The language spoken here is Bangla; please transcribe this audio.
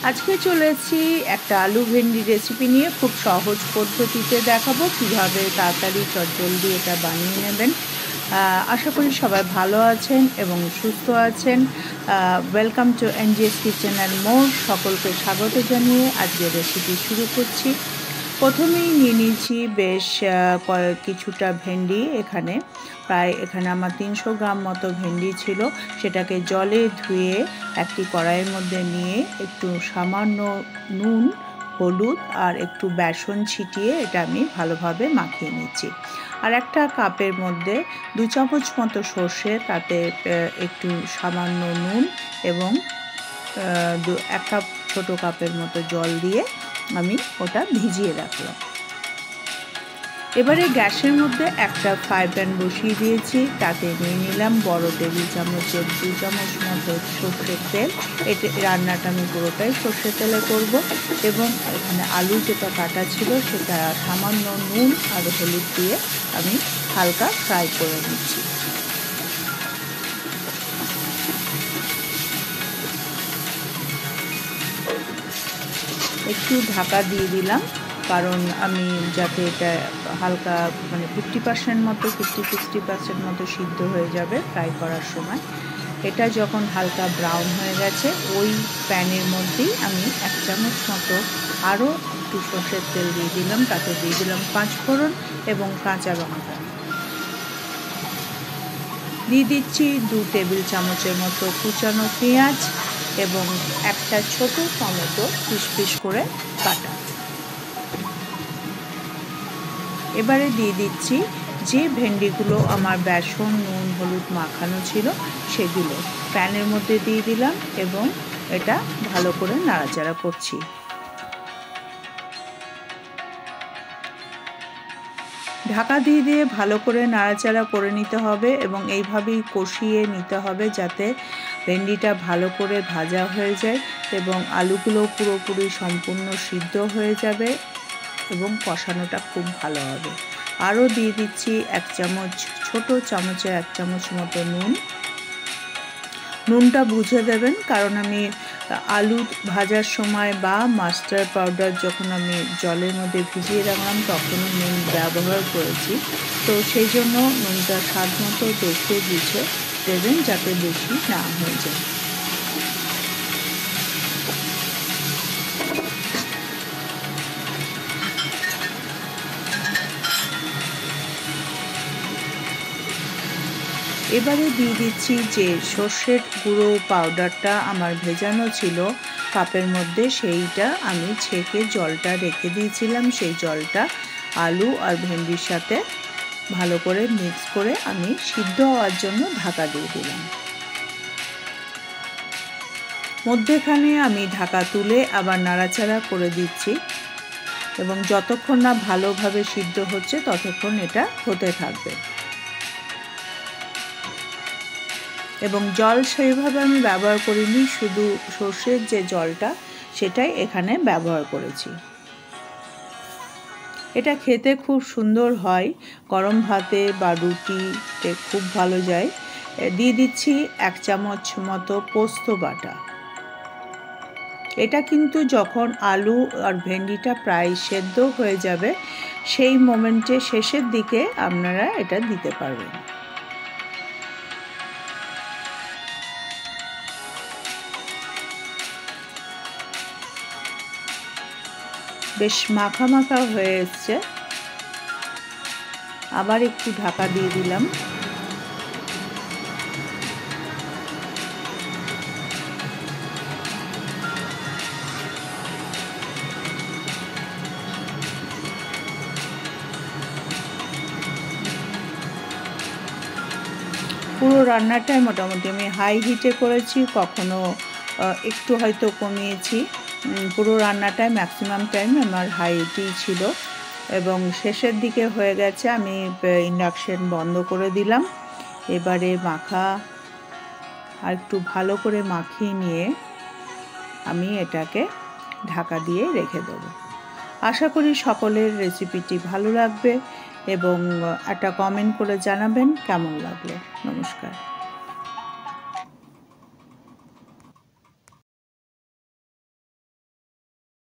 আজকে চলেছি একটা আলু ভেন্ডি রেসিপি নিয়ে। খুব সহজ পদ্ধতিতে দেখাবো কিভাবে তাড়াতাড়ি চটজলদি এটা বানিয়ে নেবেন। আশা করি সবাই ভালো আছেন এবং সুস্থ আছেন। Welcome to NGS kitchen and more. সকলকে স্বাগত জানিয়ে আজকে রেসিপি শুরু করছি। প্রথমেই নিয়ে নিয়েছি বেশ কিছুটা ভেন্ডি। এখানে আমার 300 গ্রাম মতো ভেন্ডি ছিল। সেটাকে জলে ধুয়ে একটি কড়াইয়ের মধ্যে নিয়ে একটু সামান্য নুন, হলুদ আর একটু বেসন ছিটিয়ে এটা আমি ভালোভাবে মাখিয়ে নিচ্ছি। আর একটা কাপের মধ্যে 2 চামচ মতো সর্ষে, তাতে একটু সামান্য নুন এবং 1 কাপ ছোটো কাপের মতো জল দিয়ে আমি ওটা ভিজিয়ে রাখলাম। এবারে গ্যাসের মধ্যে একটা ফ্রাই প্যান বসিয়ে দিয়েছি। তাতে নিয়ে নিলাম বড় টেবিল চামচের 2 চামচ মতো সর্ষের তেল। এটা রান্নাটা আমি পুরোটাই সর্ষের তেলে করব। এবং এখানে আলু যেটা কাটা ছিল সেটা সামান্য নুন আর হলুদ দিয়ে আমি হালকা ফ্রাই করে নিচ্ছি। একটু ঢাকা দিয়ে দিলাম, কারণ আমি যাতে এটা হালকা 50% মতো 50-60% মতো সিদ্ধ হয়ে যাবে ফ্রাই করার সময়। এটা যখন হালকা ব্রাউন হয়ে গেছে, ওই প্যানের মধ্যেই আমি 1 চামচ মতো আরও একটু সর্ষের তেল দিয়ে দিলাম। তাতে দিয়ে দিলাম 5 ফোড়ন এবং কাঁচা লঙ্কা। দিয়ে দিচ্ছি 2 টেবিল চামচের মতো কুচানো পেঁয়াজ এবং একটা ছোট টমেটো পিস পিস করে কাটা। এবারে দিয়ে দিচ্ছি যে ভেন্ডিগুলো আমার বেসন, নুন, হলুদ মাখানো ছিল সেগুলো প্যানের মধ্যে দিয়ে দিলাম এবং এটা ভালো করে নাড়াচাড়া করছি। ঢাকা দিয়ে দিয়ে ভালো করে নাড়াচাড়া করে নিতে হবে এবং এইভাবেই কষিয়ে নিতে হবে যাতে ভেন্ডিটা ভালো করে ভাজা হয়ে যায় এবং আলুগুলো পুরোপুরি সম্পূর্ণ সিদ্ধ হয়ে যাবে এবং কষানোটা খুব ভালো হবে। আরও দিয়ে দিচ্ছি 1 চামচ, ছোট চামচের 1 চামচ মতো নুন। নুনটা বুঝে দেবেন, কারণ আমি আলু ভাজার সময় বা মাস্টার্ড পাউডার যখন আমি জলের মধ্যে ভিজিয়ে রাখলাম তখনও নুন ব্যবহার করেছি। তো সেই জন্য নুনটা স্বাদ মতো দেখে বুঝে দেবেন যাতে বেশি না হয়ে যায়। এবারে দিয়ে দিচ্ছি যে সর্ষের গুঁড়ো পাউডারটা আমার ভেজানো ছিল কাপের মধ্যে, সেইটা আমি ছেঁকে জলটা রেখে দিয়েছিলাম। সেই জলটা আলু আর ভেন্ডির সাথে ভালো করে মিক্স করে আমি সিদ্ধ হওয়ার জন্য ঢাকা দিয়ে দিলাম। মধ্যেখানে আমি ঢাকা তুলে আবার নাড়াচাড়া করে দিচ্ছি এবং যতক্ষণ না ভালোভাবে সিদ্ধ হচ্ছে ততক্ষণ এটা হতে থাকবে। এবং জল সেইভাবে আমি ব্যবহার করিনি, শুধু সর্ষের যে জলটা সেটাই এখানে ব্যবহার করেছি। এটা খেতে খুব সুন্দর হয়, গরম ভাতে বা রুটিতে খুব ভালো যায়। দিয়ে দিচ্ছি 1 চামচ মতো পোস্ত বাটা। এটা কিন্তু যখন আলু আর ভেন্ডিটা প্রায় সেদ্ধ হয়ে যাবে সেই মোমেন্টে শেষের দিকে আপনারা এটা দিতে পারবেন। বেশ মাখা মাখা হয়ে এসছে। আবার একটু ঢাকা দিয়ে দিলাম। পুরো রান্নাটাই মোটামুটি আমি হাই হিটে করেছি, কখনো একটু হয়তো কমিয়েছি। পুরো রান্নাটায় ম্যাক্সিমাম টাইম আমার হাই হিটেই ছিল এবং শেষের দিকে হয়ে গেছে, আমি ইন্ডাকশন বন্ধ করে দিলাম। এবারে আর একটু ভালো করে মাখিয়ে নিয়ে আমি এটাকে ঢাকা দিয়ে রেখে দেবো। আশা করি সকলের রেসিপিটি ভালো লাগবে এবং একটা কমেন্ট করে জানাবেন কেমন লাগলো। নমস্কার।